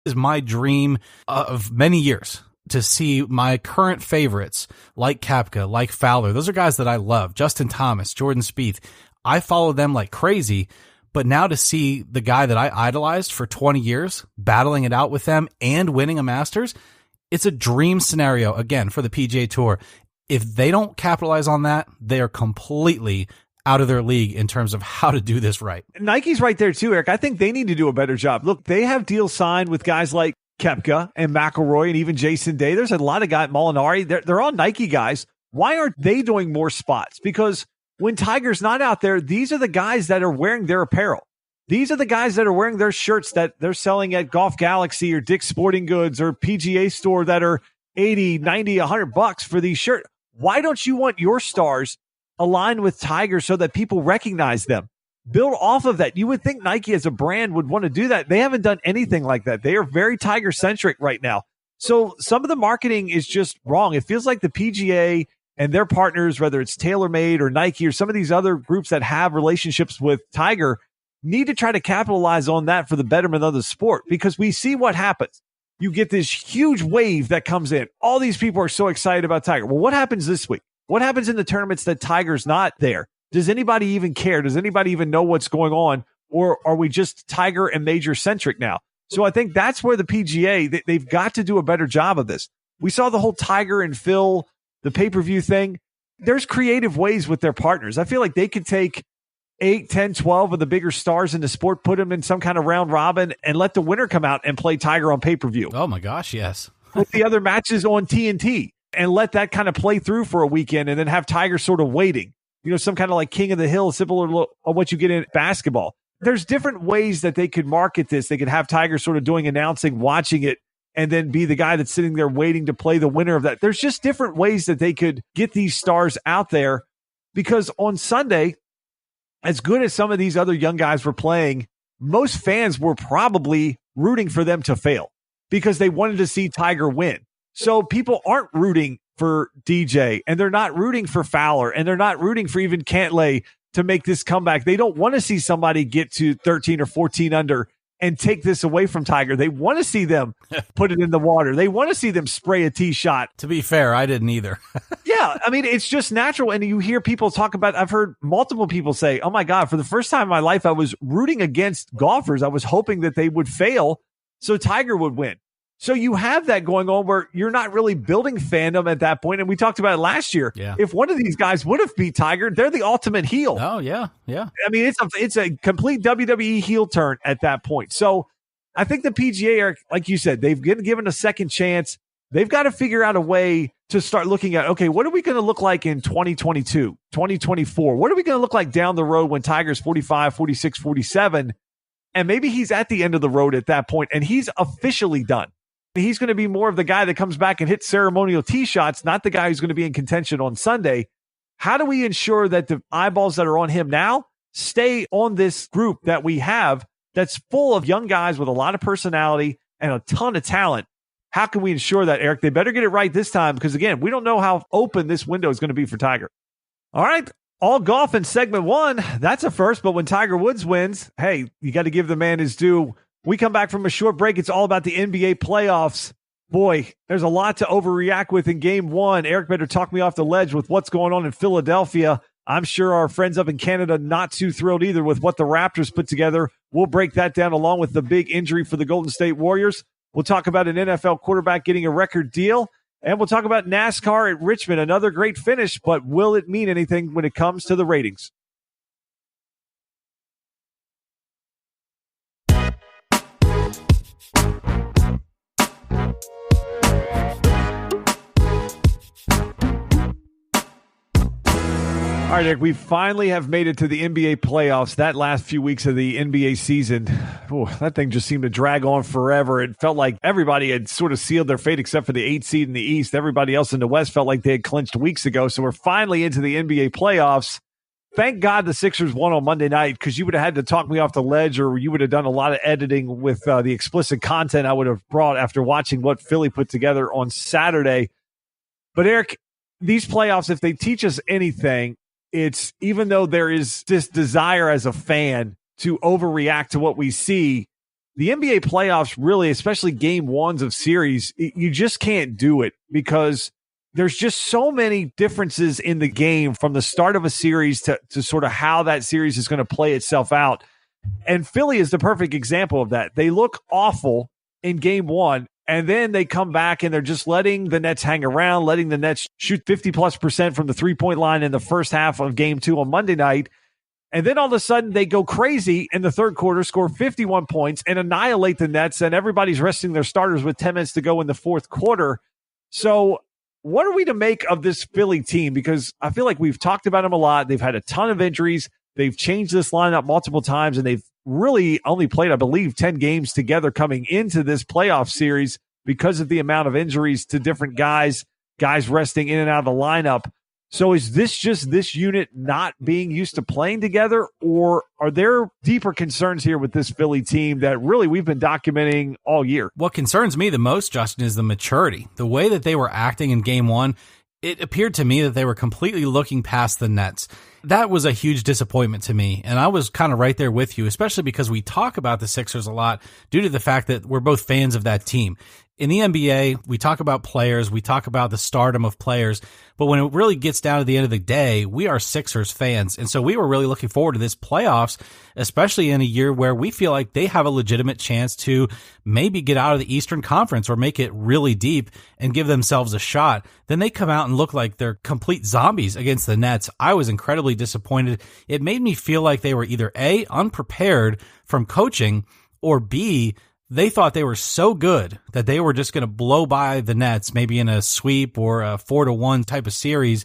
Is my dream of many years to see my current favorites like Koepka, like Fowler. Those are guys that I love. Justin Thomas, Jordan Spieth. I follow them like crazy. But now to see the guy that I idolized for 20 years battling it out with them and winning a Masters, it's a dream scenario, again, for the PGA Tour. If they don't capitalize on that, they are completely out of their league in terms of how to do this right. Nike's right there too, Eric. I think they need to do a better job. Look, they have deals signed with guys like Koepka and McIlroy and even Jason Day. There's a lot of guys, Molinari. They're all Nike guys. Why aren't they doing more spots? Because when Tiger's not out there, these are the guys that are wearing their apparel. These are the guys that are wearing their shirts that they're selling at Golf Galaxy or Dick's Sporting Goods or PGA Store that are 80, 90, $100 for these shirts. Why don't you want your stars aligned with Tiger so that people recognize them? Build off of that. You would think Nike as a brand would want to do that. They haven't done anything like that. They are very Tiger centric right now. So some of the marketing is just wrong. It feels like the PGA and their partners, whether it's TaylorMade or Nike or some of these other groups that have relationships with Tiger, need to try to capitalize on that for the betterment of the sport, because we see what happens. You get this huge wave that comes in. All these people are so excited about Tiger. Well, what happens this week? What happens in the tournaments that Tiger's not there? Does anybody even care? Does anybody even know what's going on? Or are we just Tiger and major centric now? So I think that's where the PGA, they've got to do a better job of this. We saw the whole Tiger and Phil, the pay-per-view thing. There's creative ways with their partners. I feel like they could take 8, 10, 12 of the bigger stars in the sport, put them in some kind of round robin, and let the winner come out and play Tiger on pay-per-view. Oh, my gosh, yes. With the other matches on TNT, and let that kind of play through for a weekend, and then have Tiger sort of waiting. You know, some kind of like King of the Hill, similar to what you get in basketball. There's different ways that they could market this. They could have Tiger sort of doing announcing, watching it, and then be the guy that's sitting there waiting to play the winner of that. There's just different ways that they could get these stars out there, because on Sunday, as good as some of these other young guys were playing, most fans were probably rooting for them to fail because they wanted to see Tiger win. So people aren't rooting for DJ, and they're not rooting for Fowler, and they're not rooting for even Cantlay to make this comeback. They don't want to see somebody get to 13 or 14 under and take this away from Tiger. They want to see them put it in the water. They want to see them spray a tee shot. To be fair, I didn't either. Yeah, I mean, it's just natural. And you hear people talk about, I've heard multiple people say, oh my God, for the first time in my life, I was rooting against golfers. I was hoping that they would fail so Tiger would win. So you have that going on where you're not really building fandom at that point. And we talked about it last year. Yeah. If one of these guys would have beat Tiger, they're the ultimate heel. Oh, yeah, yeah. I mean, it's a complete WWE heel turn at that point. So I think the PGA, Eric, like you said, they've been given a second chance. They've got to figure out a way to start looking at, okay, what are we going to look like in 2022, 2024? What are we going to look like down the road when Tiger's 45, 46, 47? And maybe he's at the end of the road at that point, and he's officially done. He's going to be more of the guy that comes back and hits ceremonial tee shots, not the guy who's going to be in contention on Sunday. How do we ensure that the eyeballs that are on him now stay on this group that we have that's full of young guys with a lot of personality and a ton of talent? How can we ensure that, Eric? They better get it right this time, because, again, we don't know how open this window is going to be for Tiger. All right, all golf in segment one. That's a first, but when Tiger Woods wins, hey, you got to give the man his due. We come back from a short break. It's all about the NBA playoffs. Boy, there's a lot to overreact with in game one. Eric better talk me off the ledge with what's going on in Philadelphia. I'm sure our friends up in Canada not too thrilled either with what the Raptors put together. We'll break that down along with the big injury for the Golden State Warriors. We'll talk about an NFL quarterback getting a record deal. And we'll talk about NASCAR at Richmond. Another great finish, but will it mean anything when it comes to the ratings? All right, Eric, we finally have made it to the NBA playoffs. That last few weeks of the NBA season, that thing just seemed to drag on forever. It felt like everybody had sort of sealed their fate except for the 8th seed in the East. Everybody else in the West felt like they had clinched weeks ago. So we're finally into the NBA playoffs. Thank God the Sixers won on Monday night, because you would have had to talk me off the ledge, or you would have done a lot of editing with the explicit content I would have brought after watching what Philly put together on Saturday. But, Eric, these playoffs, if they teach us anything, it's, even though there is this desire as a fan to overreact to what we see, the NBA playoffs really, especially game ones of series, you just can't do it because there's just so many differences in the game from the start of a series to sort of how that series is going to play itself out. And Philly is the perfect example of that. They look awful in game one, and then they come back and they're just letting the Nets hang around, letting the Nets shoot 50+% from the three-point line in the first half of game two on Monday night. And then all of a sudden they go crazy in the third quarter, score 51 points and annihilate the Nets, and everybody's resting their starters with 10 minutes to go in the fourth quarter. So what are we to make of this Philly team? Because I feel like we've talked about them a lot. They've had a ton of injuries. They've changed this lineup multiple times, and they've really only played, I believe, 10 games together coming into this playoff series because of the amount of injuries to different guys resting in and out of the lineup. So is this just this unit not being used to playing together, or are there deeper concerns here with this Philly team that really we've been documenting all year? What concerns me the most, Justin, is the maturity. The way that they were acting in game one, it appeared to me that they were completely looking past the Nets. That was a huge disappointment to me, and I was kind of right there with you, especially because we talk about the Sixers a lot due to the fact that we're both fans of that team. In the NBA, we talk about players, we talk about the stardom of players, but when it really gets down to the end of the day, we are Sixers fans. And so we were really looking forward to this playoffs, especially in a year where we feel like they have a legitimate chance to maybe get out of the Eastern Conference or make it really deep and give themselves a shot. Then they come out and look like they're complete zombies against the Nets. I was incredibly disappointed. It made me feel like they were either A, unprepared from coaching, or B, they thought they were so good that they were just going to blow by the Nets, maybe in a sweep or a 4-1 type of series.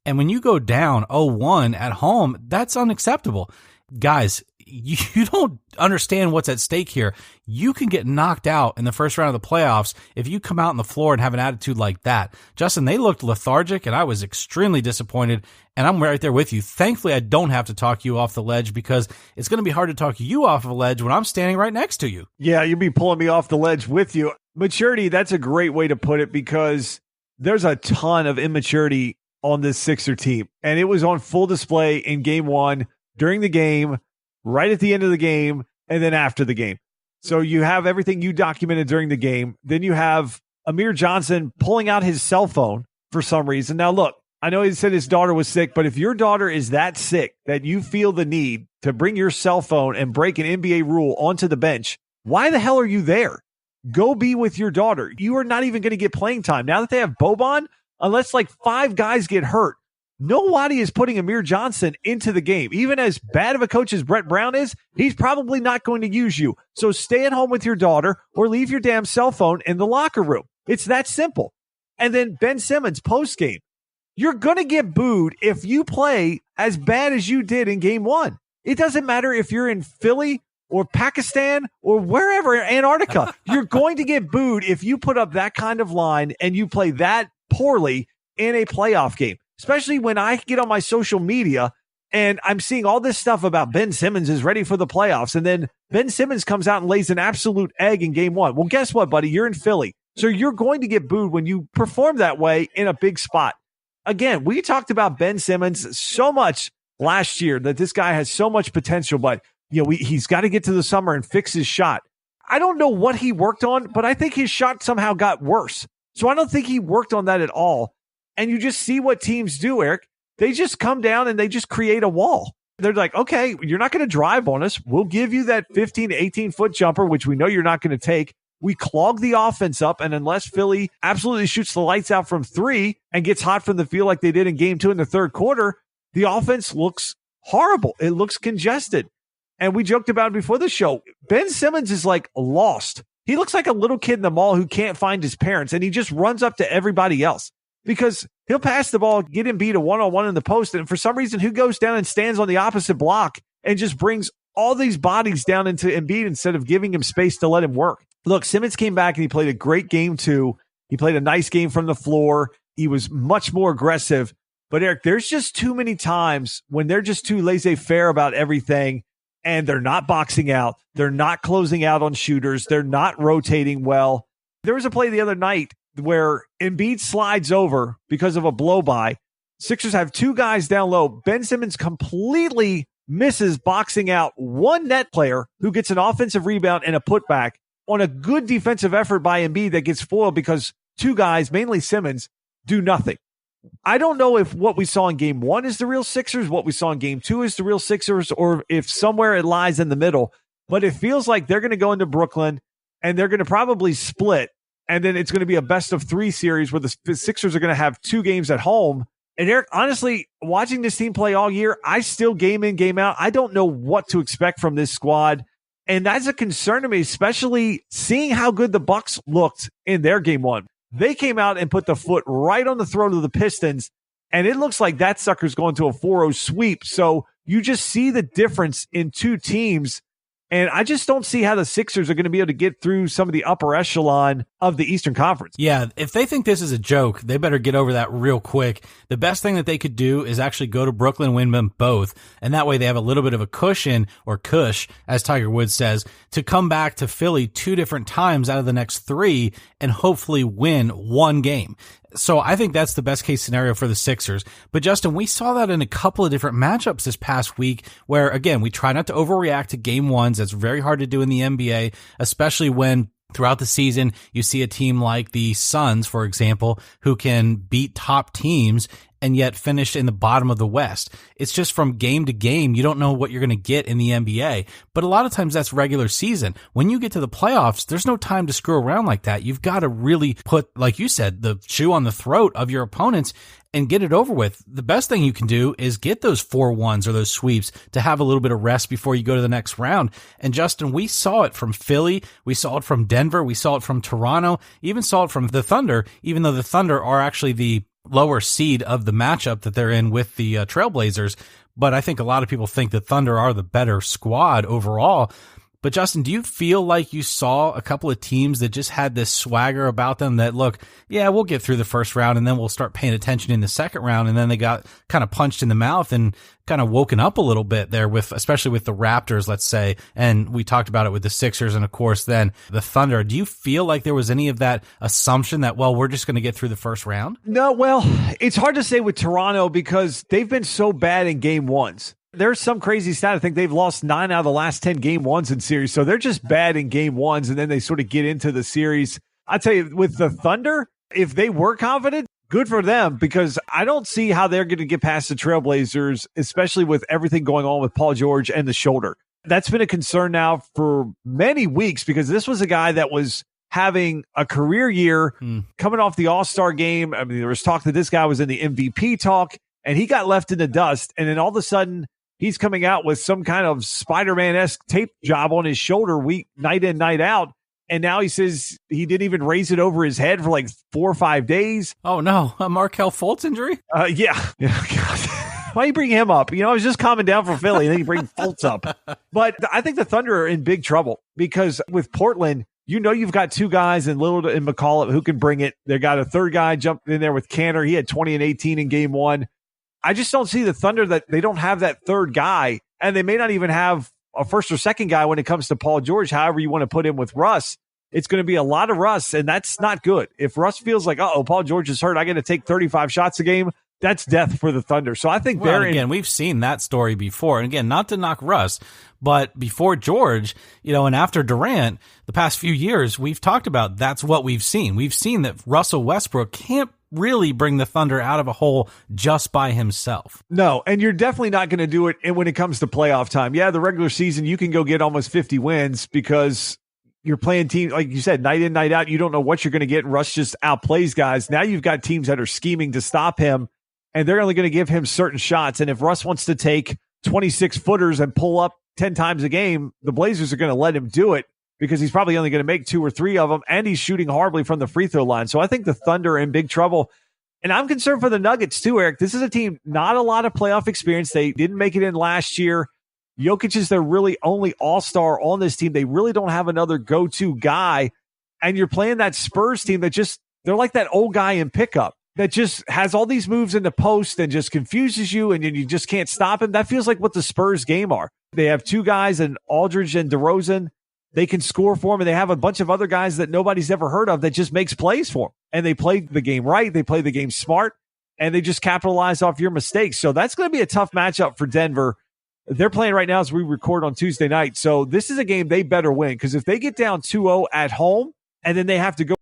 And when you go down 0-1 at home, that's unacceptable. Guys, you don't understand what's at stake here. You can get knocked out in the first round of the playoffs if you come out on the floor and have an attitude like that. Justin, they looked lethargic, and I was extremely disappointed, and I'm right there with you. Thankfully, I don't have to talk you off the ledge because it's going to be hard to talk you off of a ledge when I'm standing right next to you. Yeah, you'll be pulling me off the ledge with you. Maturity, that's a great way to put it because there's a ton of immaturity on this Sixer team, and it was on full display in game one, during the game, right at the end of the game, and then after the game. So you have everything you documented during the game. Then you have Amir Johnson pulling out his cell phone for some reason. Now, look, I know he said his daughter was sick, but if your daughter is that sick that you feel the need to bring your cell phone and break an NBA rule onto the bench, why the hell are you there? Go be with your daughter. You are not even going to get playing time. Now that they have Boban, unless like 5 guys get hurt, nobody is putting Amir Johnson into the game. Even as bad of a coach as Brett Brown is, he's probably not going to use you. So stay at home with your daughter or leave your damn cell phone in the locker room. It's that simple. And then Ben Simmons post-game. You're going to get booed if you play as bad as you did in game one. It doesn't matter if you're in Philly or Pakistan or wherever, Antarctica. You're going to get booed if you put up that kind of line and you play that poorly in a playoff game. Especially when I get on my social media and I'm seeing all this stuff about Ben Simmons is ready for the playoffs. And then Ben Simmons comes out and lays an absolute egg in game one. Well, guess what, buddy? You're in Philly. So you're going to get booed when you perform that way in a big spot. Again, we talked about Ben Simmons so much last year that this guy has so much potential, but he's got to get to the summer and fix his shot. I don't know what he worked on, but I think his shot somehow got worse. So I don't think he worked on that at all. And you just see what teams do, Eric. They just come down and they just create a wall. They're like, okay, you're not going to drive on us. We'll give you that 15 to 18-foot jumper, which we know you're not going to take. We clog the offense up, and unless Philly absolutely shoots the lights out from 3 and gets hot from the field like they did in game 2 in the third quarter, the offense looks horrible. It looks congested. And we joked about it before the show. Ben Simmons is like lost. He looks like a little kid in the mall who can't find his parents, and he just runs up to everybody else. Because he'll pass the ball, get him beat a one-on-one in the post, and for some reason, who goes down and stands on the opposite block and just brings all these bodies down into Embiid instead of giving him space to let him work? Look, Simmons came back and he played a great game too. He played a nice game from the floor. He was much more aggressive. But Eric, there's just too many times when they're just too laissez-faire about everything, and they're not boxing out. They're not closing out on shooters. They're not rotating well. There was a play the other night where Embiid slides over because of a blow-by. Sixers have 2 guys down low. Ben Simmons completely misses boxing out one net player who gets an offensive rebound and a putback on a good defensive effort by Embiid that gets foiled because two guys, mainly Simmons, do nothing. I don't know if what we saw in game one is the real Sixers, what we saw in game two is the real Sixers, or if somewhere it lies in the middle. But it feels like they're going to go into Brooklyn and they're going to probably split. And then it's going to be a best of three series where the Sixers are going to have two games at home. And Eric, honestly, watching this team play all year, I still game in, game out. I don't know what to expect from this squad. And that's a concern to me, especially seeing how good the Bucks looked in their game one. They came out and put the foot right on the throat of the Pistons, and it looks like that sucker's going to a 4-0 sweep. So you just see the difference in two teams, and I just don't see how the Sixers are going to be able to get through some of the upper echelon of the Eastern Conference. Yeah, if they think this is a joke, they better get over that real quick. The best thing that they could do is actually go to Brooklyn and win them both, and that way they have a little bit of a cushion, or cush, as Tiger Woods says, to come back to Philly two different times out of the next three and hopefully win one game. So I think that's the best case scenario for the Sixers. But Justin, we saw that in a couple of different matchups this past week where, again, we try not to overreact to game ones. That's very hard to do in the NBA, especially when throughout the season you see a team like the Suns, for example, who can beat top teams and yet finish in the bottom of the West. It's just from game to game, you don't know what you're going to get in the NBA. But a lot of times that's regular season. When you get to the playoffs, there's no time to screw around like that. You've got to really put, like you said, the shoe on the throat of your opponents and get it over with. The best thing you can do is get those 4-1s or those sweeps to have a little bit of rest before you go to the next round. And Justin, we saw it from Philly. We saw it from Denver. We saw it from Toronto, even saw it from the Thunder, even though the Thunder are actually the lower seed of the matchup that they're in with the Trailblazers. But I think a lot of people think the Thunder are the better squad overall. But Justin, do you feel like you saw a couple of teams that just had this swagger about them that, look, yeah, we'll get through the first round and then we'll start paying attention in the second round, and then they got kind of punched in the mouth and kind of woken up a little bit there with, especially with the Raptors, let's say, and we talked about it with the Sixers and of course then the Thunder. Do you feel like there was any of that assumption that, well, we're just going to get through the first round? No, well, it's hard to say with Toronto because they've been so bad in game ones. There's some crazy stat. I think they've lost 9 out of the last 10 game ones in series. So they're just bad in game ones, and then they sort of get into the series. I tell you, with the Thunder, if they were confident, good for them, because I don't see how they're going to get past the Trailblazers, especially with everything going on with Paul George and the shoulder. That's been a concern now for many weeks, because this was a guy that was having a career year coming off the All-Star game. I mean, there was talk that this guy was in the MVP talk, and he got left in the dust. And then all of a sudden, he's coming out with some kind of Spider-Man-esque tape job on his shoulder night in, night out. And now he says he didn't even raise it over his head for like 4 or 5 days. Oh, no. A Markelle Fultz injury? Yeah. God. Why you bring him up? You know, I was just calming down for Philly, and then you bring Fultz up. But I think the Thunder are in big trouble, because with Portland, you know, you've got two guys in Lillard and McCollum who can bring it. They got a third guy jumped in there with Cantor. He had 20 and 18 in game one. I just don't see the Thunder, that they don't have that third guy, and they may not even have a first or second guy when it comes to Paul George. However you want to put him with Russ, it's going to be a lot of Russ, and that's not good. If Russ feels like, Paul George is hurt, I got to take 35 shots a game, that's death for the Thunder. So I think we've seen that story before. And again, not to knock Russ, but before George, and after Durant, the past few years, we've talked about that's what we've seen. We've seen that Russell Westbrook can't really bring the Thunder out of a hole just by himself. No, and you're definitely not going to do it when it comes to playoff time. Yeah, the regular season, you can go get almost 50 wins because you're playing teams, like you said, night in, night out. You don't know what you're going to get, and Russ just outplays guys. Now you've got teams that are scheming to stop him, and they're only going to give him certain shots. And if Russ wants to take 26-footers and pull up 10 times a game, the Blazers are going to let him do it, because he's probably only going to make 2 or 3 of them, and he's shooting horribly from the free throw line. So I think the Thunder are in big trouble. And I'm concerned for the Nuggets too, Eric. This is a team, not a lot of playoff experience. They didn't make it in last year. Jokic is their really only all-star on this team. They really don't have another go-to guy. And you're playing that Spurs team that they're like that old guy in pickup that just has all these moves in the post and just confuses you, and you just can't stop him. That feels like what the Spurs game are. They have 2 guys, in Aldridge and DeRozan. They can score for him, and they have a bunch of other guys that nobody's ever heard of that just makes plays for them. And they play the game right. They play the game smart, and they just capitalize off your mistakes. So that's going to be a tough matchup for Denver. They're playing right now as we record on Tuesday night. So this is a game they better win, because if they get down 2-0 at home and then they have to go